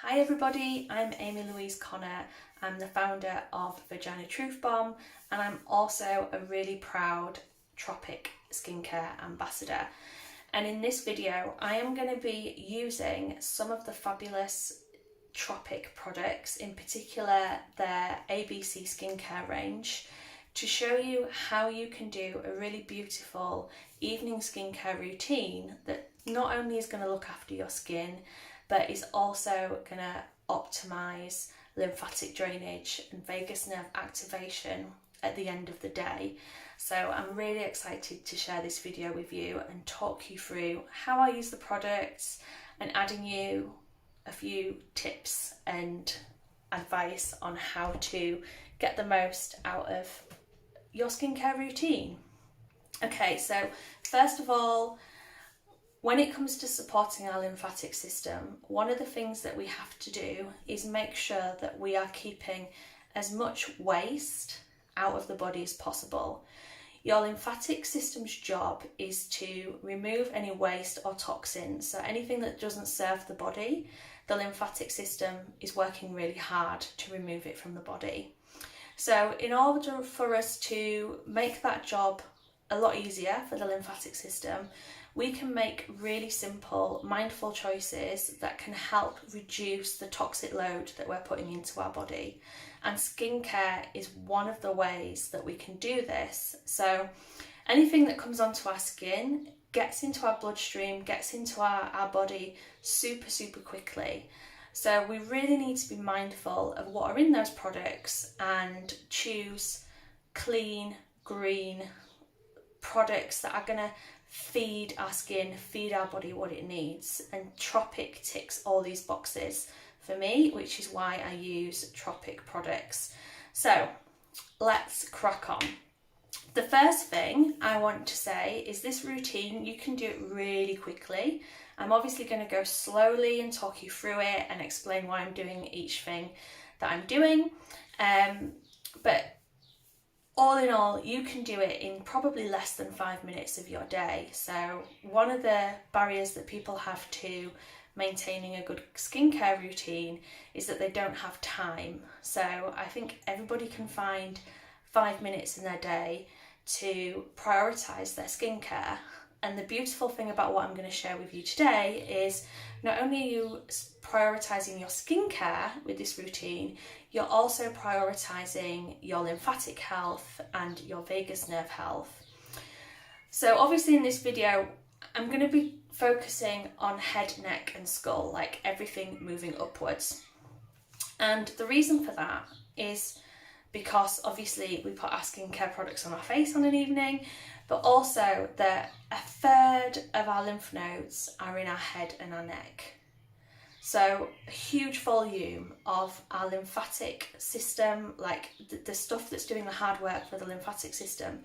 Hi everybody, I'm Amy Louise Connor. I'm the founder of Vagina Truth Bomb and I'm also a really proud Tropic Skincare ambassador. And in this video I am going to be using some of the fabulous Tropic products, in particular their ABC skincare range, to show you how you can do a really beautiful evening skincare routine that not only is going to look after your skin but is also going to optimize lymphatic drainage and vagus nerve activation at the end of the day. So I'm really excited to share this video with you and talk you through how I use the products and adding you a few tips and advice on how to get the most out of your skincare routine. Okay, so first of all, when it comes to supporting our lymphatic system, one of the things that we have to do is make sure that we are keeping as much waste out of the body as possible. Your lymphatic system's job is to remove any waste or toxins, so anything that doesn't serve the body, the lymphatic system is working really hard to remove it from the body. So in order for us to make that job a lot easier for the lymphatic system, we can make really simple, mindful choices that can help reduce the toxic load that we're putting into our body. And skincare is one of the ways that we can do this. So anything that comes onto our skin gets into our bloodstream, gets into our body super quickly. So we really need to be mindful of what are in those products and choose clean, green products that are going to feed our skin, feed our body what it needs. And Tropic ticks all these boxes for me, which is why I use Tropic products. So let's crack on. The first thing I want to say is this routine, you can do it really quickly. I'm obviously going to go slowly and talk you through it and explain why I'm doing each thing that I'm doing. But all in all, you can do it in probably less than 5 minutes of your day. So one of the barriers that people have to maintaining a good skincare routine is that they don't have time. So I think everybody can find 5 minutes in their day to prioritise their skincare. And the beautiful thing about what I'm going to share with you today is not only are you prioritising your skincare with this routine, you're also prioritising your lymphatic health and your vagus nerve health. So obviously in this video, I'm going to be focusing on head, neck and skull, like everything moving upwards. And the reason for that is because obviously we put our skincare products on our face on an evening, but also that a third of our lymph nodes are in our head and our neck. So a huge volume of our lymphatic system, like the stuff that's doing the hard work for the lymphatic system,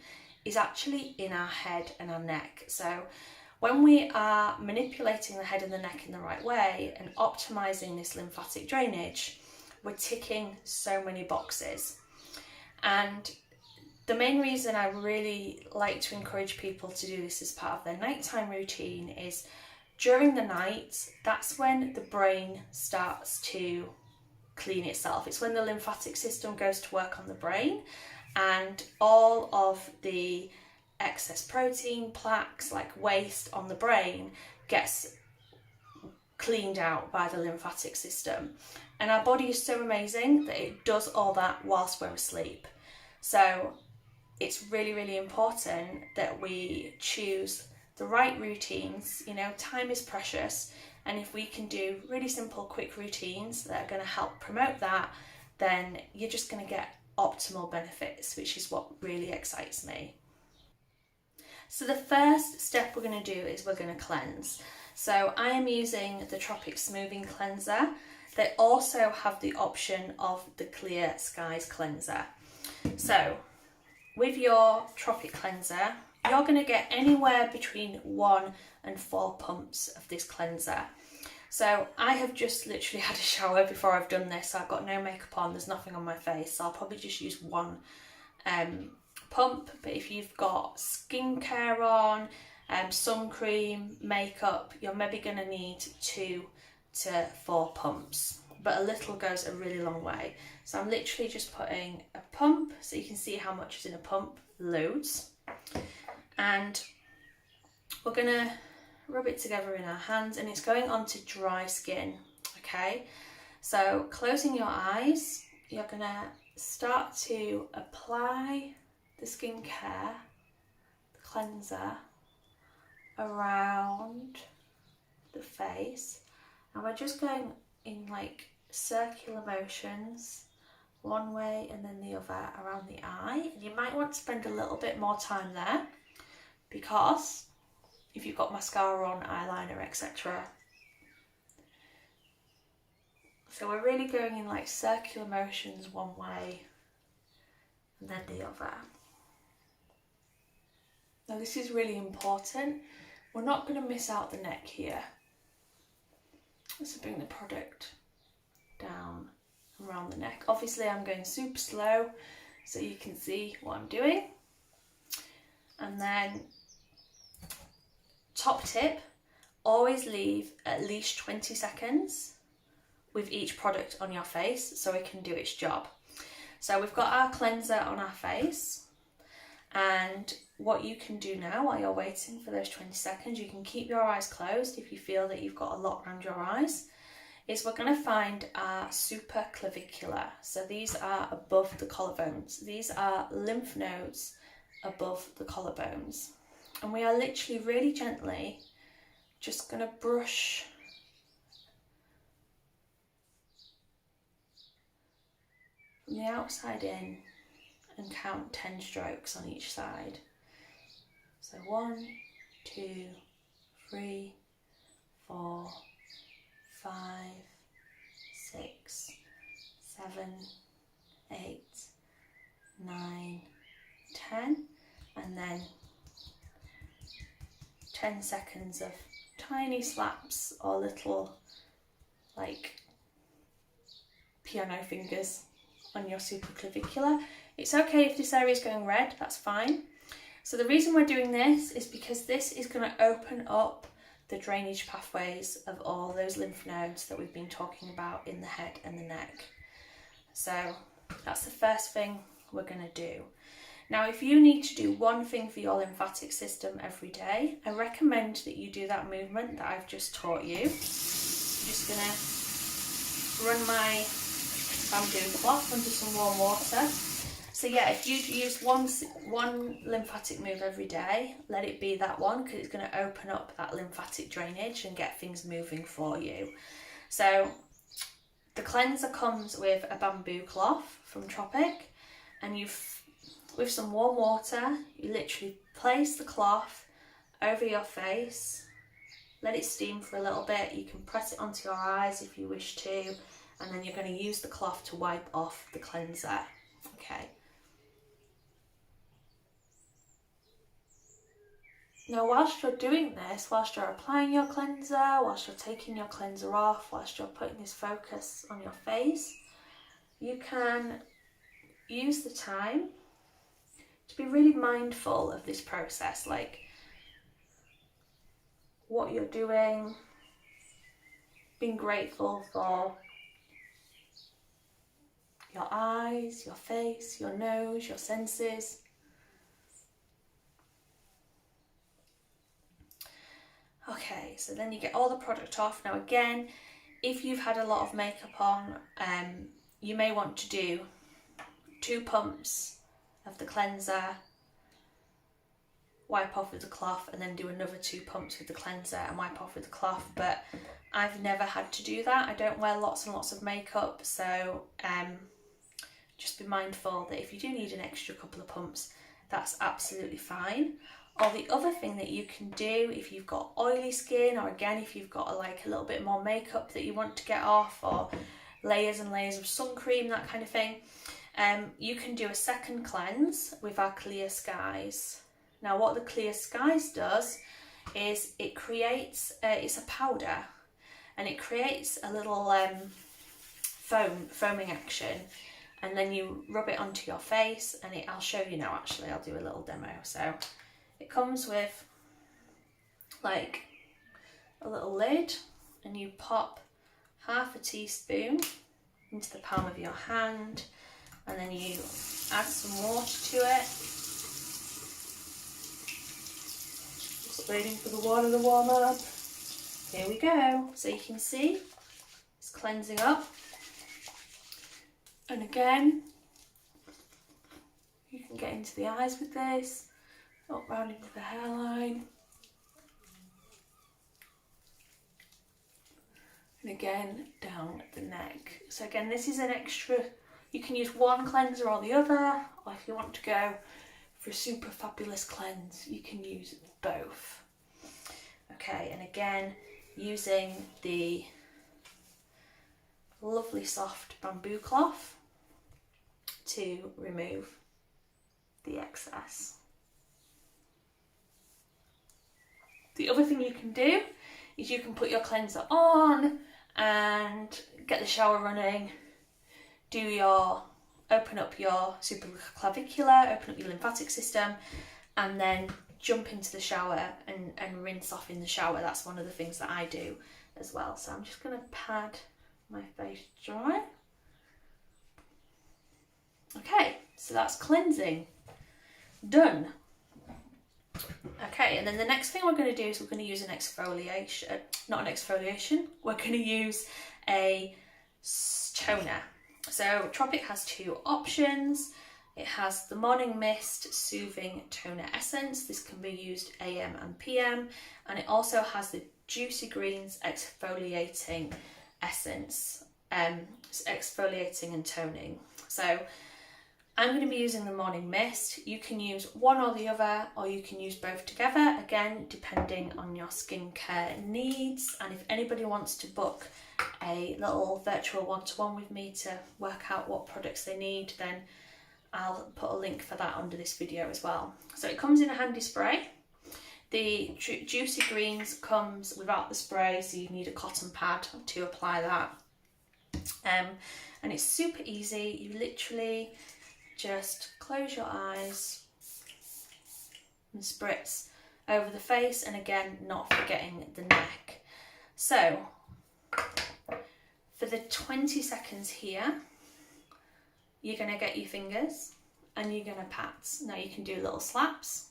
is actually in our head and our neck. So when we are manipulating the head and the neck in the right way and optimizing this lymphatic drainage, we're ticking so many boxes. And the main reason I really like to encourage people to do this as part of their nighttime routine is during the night, that's when the brain starts to clean itself. It's when the lymphatic system goes to work on the brain and all of the excess protein, plaques, like waste on the brain gets cleaned out by the lymphatic system. And our body is so amazing that it does all that whilst we're asleep. So it's really important that we choose the right routines. You know, time is precious, and if we can do really simple, quick routines that are going to help promote that, then you're just going to get optimal benefits, which is what really excites me. So the first step we're going to do is we're going to cleanse. So I am using the Tropic Smoothing Cleanser. They also have the option of the Clear Skies Cleanser. So with your Tropic Cleanser, you're going to get anywhere between 1 and 4 pumps of this cleanser. So I have just literally had a shower before I've done this. So I've got no makeup on, there's nothing on my face, so I'll probably just use 1 pump. But if you've got skincare on, sun cream, makeup, you're maybe going to need 2 to 4 pumps. but a little goes a really long way. So I'm literally just putting a pump, so you can see how much is in a pump, loads. And we're gonna rub it together in our hands, and it's going onto dry skin, okay? So closing your eyes, you're gonna start to apply the skincare, the cleanser, around the face, and we're just going in like circular motions, one way and then the other around the eye. And you might want to spend a little bit more time there, because if you've got mascara on, eyeliner, etc. So we're really going in like circular motions, one way and then the other. Now this is really important. We're not going to miss out the neck here. So bring the product down around the neck. Obviously I'm going super slow so you can see what I'm doing. And then top tip, always leave at least 20 seconds with each product on your face so it can do its job. So we've got our cleanser on our face, and what you can do now while you're waiting for those 20 seconds, you can keep your eyes closed if you feel that you've got a lot around your eyes, is we're going to find our supraclavicular. So these are above the collarbones. These are lymph nodes above the collarbones. And we are literally really gently just going to brush from the outside in and count 10 strokes on each side. So 1, 2, 3, 4, 5, 6, 7, 8, 9, 10, and then 10 seconds of tiny slaps or little like piano fingers on your supraclavicular. It's okay if this area is going red, that's fine. So the reason we're doing this is because this is going to open up the drainage pathways of all those lymph nodes that we've been talking about in the head and the neck. So that's the first thing we're going to do. Now, if you need to do one thing for your lymphatic system every day, I recommend that you do that movement that I've just taught you. I'm just going to run my bamboo cloth under some warm water. So yeah, if you use one lymphatic move every day, let it be that one, because it's going to open up that lymphatic drainage and get things moving for you. So the cleanser comes with a bamboo cloth from Tropic, and with some warm water, you literally place the cloth over your face, let it steam for a little bit. You can press it onto your eyes if you wish to, and then you're going to use the cloth to wipe off the cleanser. Okay. Now, whilst you're doing this, whilst you're applying your cleanser, whilst you're taking your cleanser off, whilst you're putting this focus on your face, you can use the time to be really mindful of this process, like what you're doing, being grateful for your eyes, your face, your nose, your senses. Okay, so then you get all the product off. Now again, if you've had a lot of makeup on, you may want to do 2 pumps of the cleanser, wipe off with the cloth, and then do another 2 pumps with the cleanser and wipe off with the cloth. But I've never had to do that. I don't wear lots and lots of makeup, so just be mindful that if you do need an extra couple of pumps, that's absolutely fine. Or the other thing that you can do if you've got oily skin, or again if you've got like a little bit more makeup that you want to get off, or layers and layers of sun cream, that kind of thing, you can do a second cleanse with our Clear Skies. Now what the Clear Skies does is it creates, it's a powder, and it creates a little foaming action, and then you rub it onto your face, and I'll show you now actually, I'll do a little demo. So it comes with like a little lid, and you pop half a teaspoon into the palm of your hand, and then you add some water to it. Just waiting for the water to warm up. Here we go. So you can see it's cleansing up. And again, you can get into the eyes with this, up round into the hairline. And again, down the neck. So again, this is an extra, you can use one cleanser or the other, or if you want to go for a super fabulous cleanse, you can use both. Okay, and again, using the lovely soft bamboo cloth to remove the excess. The other thing you can do is you can put your cleanser on and get the shower running, open up your supraclavicular, open up your lymphatic system, and then jump into the shower and rinse off in the shower. That's one of the things that I do as well. So I'm just going to pad my face dry. Okay, so that's cleansing done. Okay, and then the next thing we're going to do is we're going to use an exfoliation, not an exfoliation, we're going to use a toner. So Tropic has two options. It has the Morning Mist Soothing Toner Essence. This can be used AM and PM, and it also has the Juicy Greens Exfoliating Essence, exfoliating and toning. So I'm going to be using the Morning Mist. You can use one or the other, or you can use both together, again, depending on your skincare needs. And if anybody wants to book a little virtual one-to-one with me to work out what products they need, then I'll put a link for that under this video as well. So it comes in a handy spray. The Juicy Greens comes without the spray, so you need a cotton pad to apply that. And it's super easy. You literally just close your eyes and spritz over the face, and again, not forgetting the neck. So for the 20 seconds here, you're going to get your fingers and you're going to pat. Now you can do little slaps,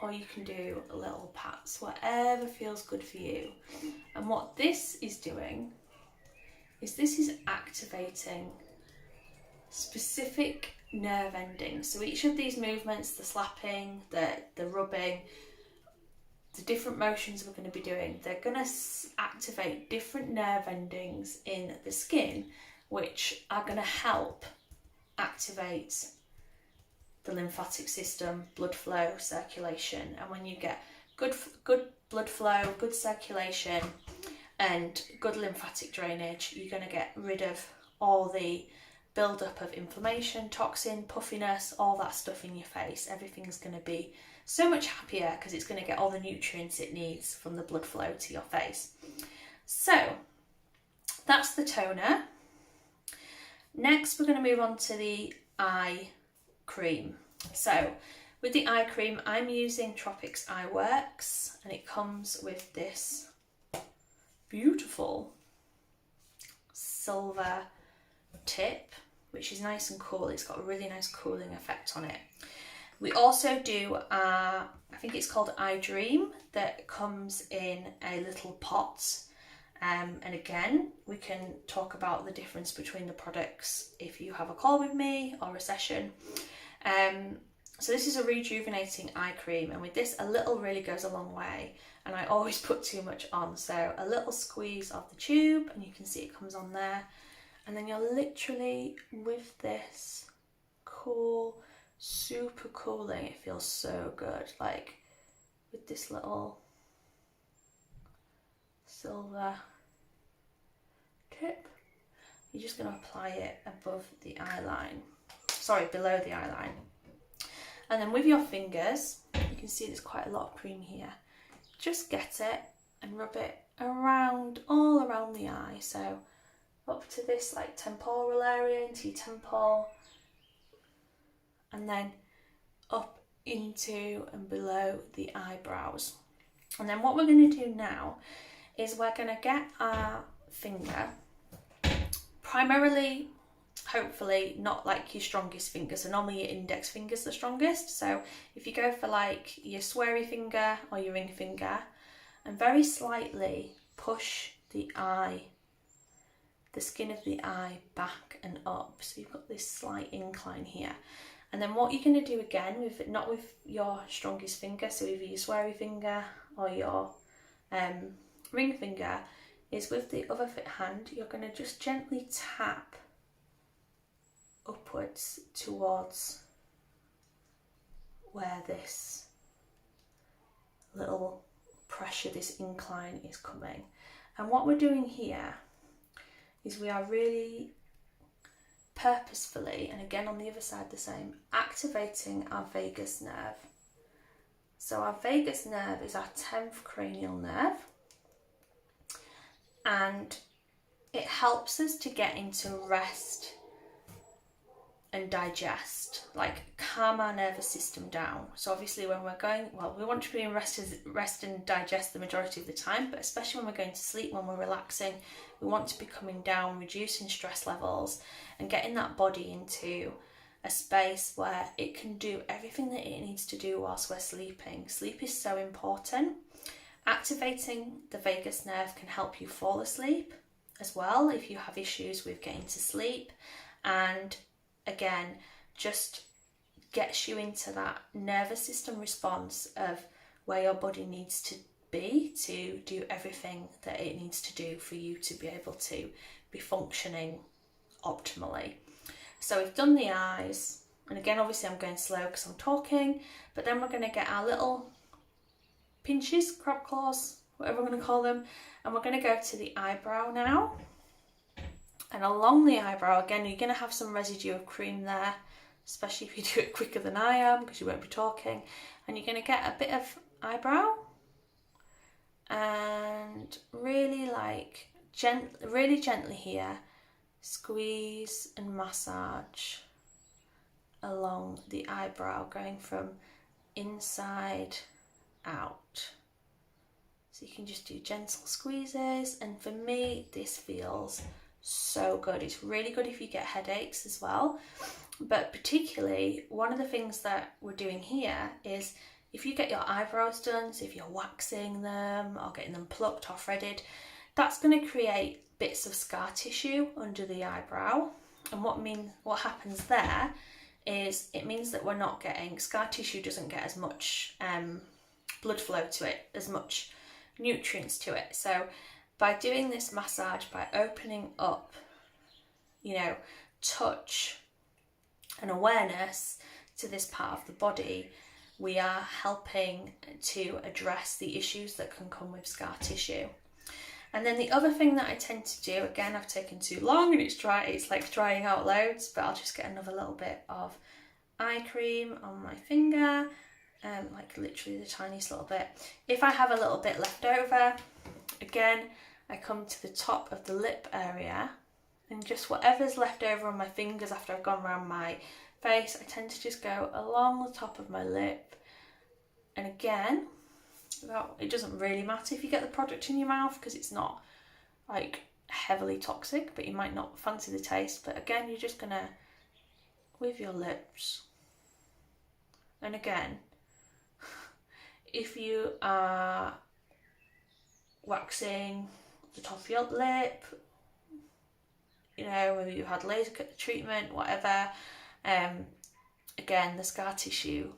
or you can do little pats, whatever feels good for you. And what this is doing is this is activating specific nerve endings. So each of these movements, the slapping, the rubbing, the different motions we're going to be doing, they're going to activate different nerve endings in the skin, which are going to help activate the lymphatic system, blood flow, circulation. And when you get good blood flow, good circulation, and good lymphatic drainage, you're going to get rid of all the build-up of inflammation, toxin, puffiness, all that stuff in your face. Everything's going to be so much happier because it's going to get all the nutrients it needs from the blood flow to your face. So that's the toner. Next, we're going to move on to the eye cream. So with the eye cream, I'm using Tropic's Eye Works, and it comes with this beautiful silver tip, which is nice and cool. It's got a really nice cooling effect on it. We also do, I think it's called Eye Dream, that comes in a little pot. And again, we can talk about the difference between the products if you have a call with me or a session. So this is a rejuvenating eye cream, and with this, a little really goes a long way. And I always put too much on, so a little squeeze of the tube, and you can see it comes on there. And then you're literally with this cool, super cooling. It feels so good, like with this little silver tip. You're just going to apply it above the eye line, sorry, below the eye line. And then with your fingers, you can see there's quite a lot of cream here. Just get it and rub it around, all around the eye. So up to this like temporal area, into your temple, and then up into and below the eyebrows. And then what we're going to do now is we're going to get our finger, primarily, hopefully not like your strongest finger, so normally your index finger's the strongest, so if you go for like your sweary finger or your ring finger, and very slightly push the eye, the skin of the eye back and up, so you've got this slight incline here. And then what you're going to do again, with not with your strongest finger, so either your sweary finger or your ring finger, is with the other hand, you're going to just gently tap upwards towards where this little pressure, this incline is coming. And what we're doing here is we are really purposefully, and again on the other side the same, activating our vagus nerve. So our vagus nerve is our 10th cranial nerve, and it helps us to get into rest and digest, like calm our nervous system down. So obviously when we're going, well, we want to be in rest and digest the majority of the time, but especially when we're going to sleep, when we're relaxing, we want to be coming down, reducing stress levels and getting that body into a space where it can do everything that it needs to do whilst we're sleeping. Sleep is so important. Activating the vagus nerve can help you fall asleep as well if you have issues with getting to sleep, and again just gets you into that nervous system response of where your body needs to be to do everything that it needs to do for you to be able to be functioning optimally. So we've done the eyes, and again obviously I'm going slow because I'm talking, but then we're going to get our little pinches, crab claws, whatever I'm going to call them, and we're going to go to the eyebrow now. And along the eyebrow, again, you're going to have some residue of cream there, especially if you do it quicker than I am, because you won't be talking. And you're going to get a bit of eyebrow, and really like really gently here, squeeze and massage along the eyebrow, going from inside out. So you can just do gentle squeezes, and for me this feels so good. It's really good if you get headaches as well, but particularly one of the things that we're doing here is if you get your eyebrows done, so if you're waxing them or getting them plucked or threaded, that's going to create bits of scar tissue under the eyebrow, and what happens there is it means that we're not getting, scar tissue doesn't get as much blood flow to it, as much nutrients to it. So by doing this massage, by opening up, touch and awareness to this part of the body, we are helping to address the issues that can come with scar tissue. And then the other thing that I tend to do, again, I've taken too long and it's like drying out loads, but I'll just get another little bit of eye cream on my finger, like literally the tiniest little bit. If I have a little bit left over, again, I come to the top of the lip area, and just whatever's left over on my fingers after I've gone around my face, I tend to just go along the top of my lip. And again, it doesn't really matter if you get the product in your mouth because it's not like heavily toxic, but you might not fancy the taste. But again, you're just gonna, with your lips, and again, if you are waxing the top of your lip, whether you've had laser treatment, whatever, again, the scar tissue,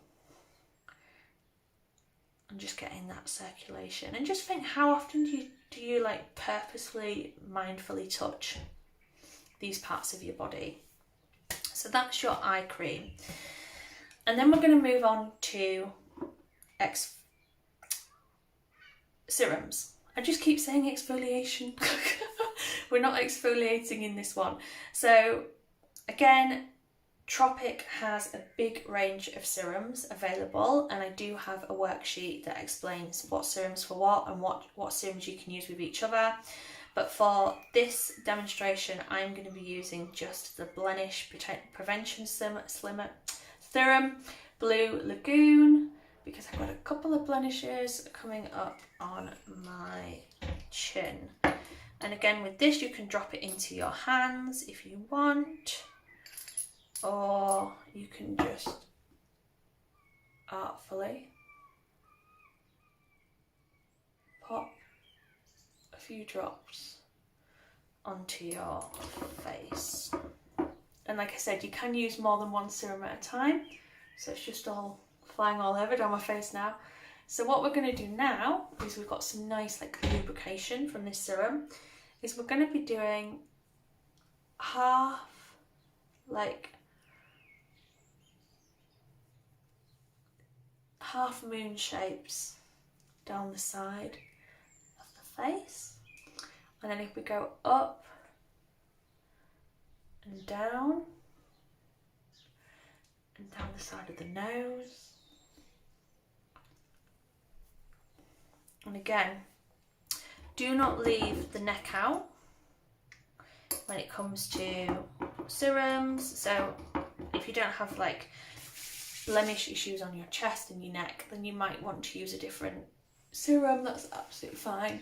and just getting that circulation. And just think, how often do you like purposefully, mindfully touch these parts of your body? So that's your eye cream. And then we're going to move on to serums. I just keep saying exfoliation. We're not exfoliating in this one. So again, Tropic has a big range of serums available, and I do have a worksheet that explains what serums for what and what serums you can use with each other. But for this demonstration, I'm going to be using just the Blemish Prevention Serum, Blue Lagoon, because I've got a couple of blemishes coming up on my chin. And again, with this, you can drop it into your hands if you want, or you can just artfully pop a few drops onto your face. And like I said, you can use more than one serum at a time, so it's just all flying all over down my face now. So what we're going to do now is we've got some nice like lubrication from this serum, is we're going to be doing half moon shapes down the side of the face, and then if we go up and down the side of the nose, and again, do not leave the neck out when it comes to serums. So if you don't have like blemish issues on your chest and your neck, then you might want to use a different serum. That's absolutely fine.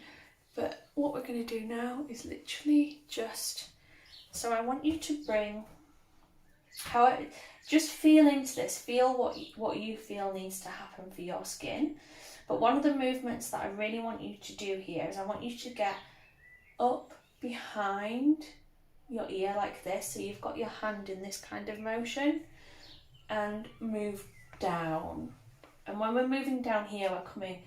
But what we're going to do now is literally just, so I want you to bring just feel into this, feel what you feel needs to happen for your skin. But one of the movements that I really want you to do here is I want you to get up behind your ear like this, so you've got your hand in this kind of motion, and move down. And when we're moving down here, we're coming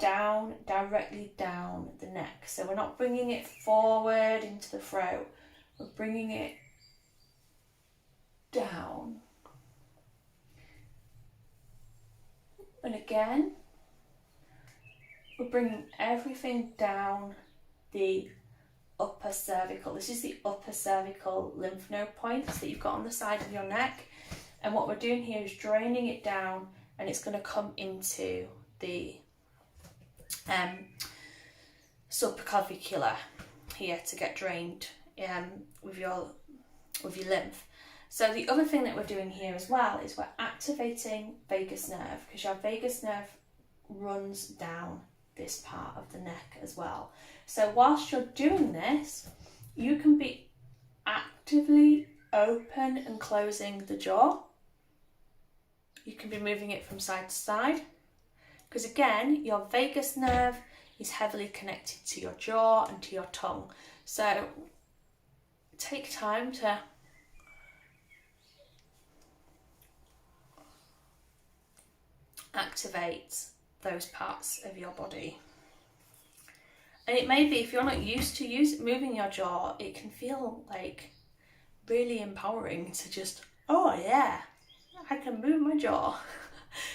down, directly down the neck. So we're not bringing it forward into the throat, we're bringing it down. And again, we're bringing everything down the upper cervical. This is the upper cervical lymph node points that you've got on the side of your neck. And what we're doing here is draining it down, and it's going to come into the subclavicular here to get drained with your lymph. So the other thing that we're doing here as well is we're activating vagus nerve, because your vagus nerve runs down this part of the neck as well. So whilst you're doing this, you can be actively open and closing the jaw. You can be moving it from side to side, because again, your vagus nerve is heavily connected to your jaw and to your tongue. So take time to activate those parts of your body. And it may be, if you're not used to moving your jaw, it can feel like really empowering to just, oh yeah, I can move my jaw.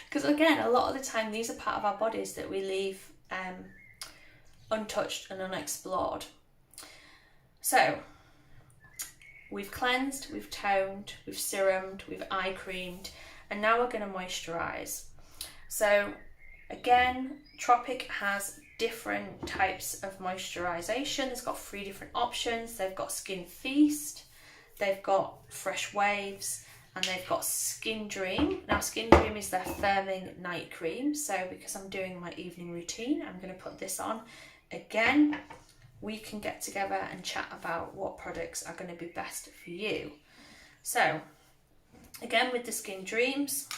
Because again, a lot of the time these are part of our bodies that we leave untouched and unexplored. So we've cleansed, we've toned, we've serumed, we've eye creamed, and now we're going to moisturise. So again, Tropic has different types of moisturisation. It's got 3 different options. They've got Skin Feast, they've got Fresh Waves, and they've got Skin Dream. Now Skin Dream is their firming night cream, so because I'm doing my evening routine, I'm going to put this on. Again, we can get together and chat about what products are going to be best for you. So again, with the Skin Dreams,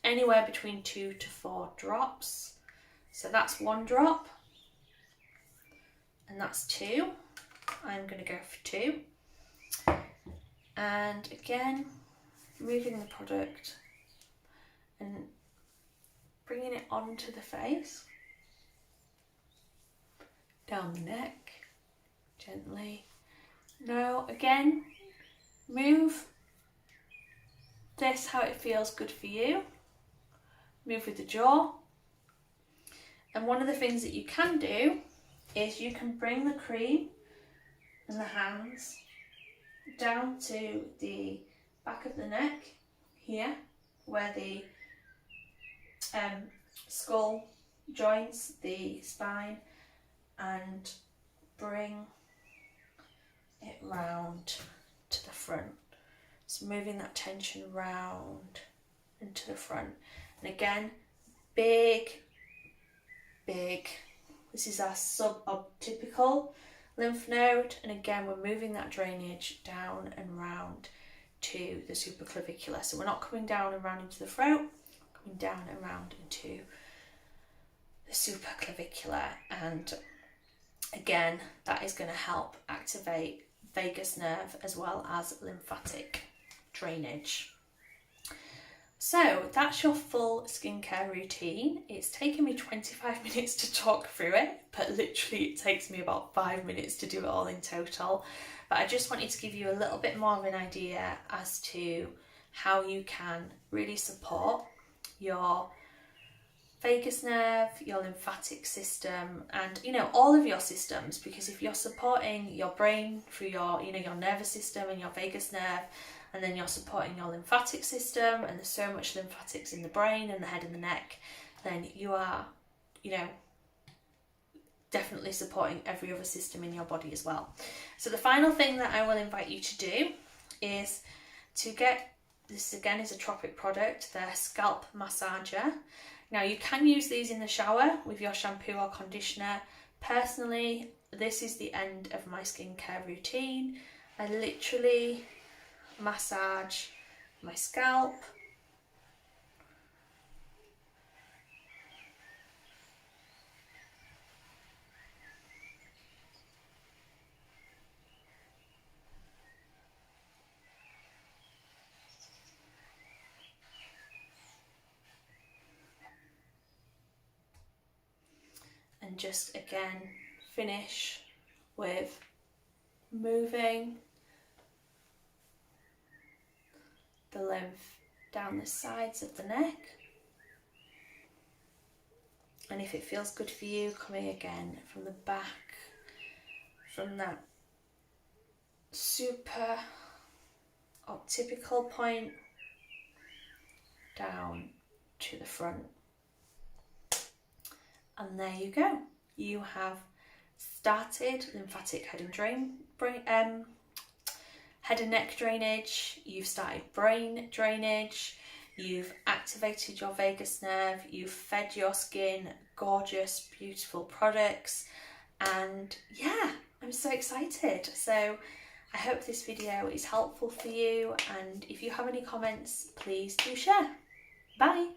anywhere between 2 to 4 drops. So that's 1 drop, and that's 2. I'm going to go for 2. And again, moving the product and bringing it onto the face, down the neck, gently. Now again, move this how it feels good for you. Move with the jaw. And one of the things that you can do is you can bring the cream and the hands down to the back of the neck here, where the skull joins the spine, and bring it round to the front. So moving that tension round and to the front. And again, big, this is our suboptical lymph node, and again we're moving that drainage down and round to the supraclavicular. So we're not coming down and round into the throat, coming down and round into the supraclavicular, and again that is going to help activate vagus nerve as well as lymphatic drainage. So that's your full skincare routine. It's taken me 25 minutes to talk through it, but literally it takes me about 5 minutes to do it all in total. But I just wanted to give you a little bit more of an idea as to how you can really support your vagus nerve, your lymphatic system, and all of your systems, because if you're supporting your brain through your your nervous system and your vagus nerve, and then you're supporting your lymphatic system, and there's so much lymphatics in the brain and the head and the neck, then you are definitely supporting every other system in your body as well. So the final thing that I will invite you to do is to get, this again is a Tropic product, their scalp massager. Now you can use these in the shower with your shampoo or conditioner. Personally, this is the end of my skincare routine. I literally massage my scalp, and just again finish with moving the lymph down the sides of the neck, and if it feels good for you, coming again from the back, from that super occipital point down to the front. And there you go. You have started lymphatic head and neck drainage, you've started brain drainage, you've activated your vagus nerve, you've fed your skin gorgeous, beautiful products, and yeah, I'm so excited. So I hope this video is helpful for you, and if you have any comments, please do share. Bye!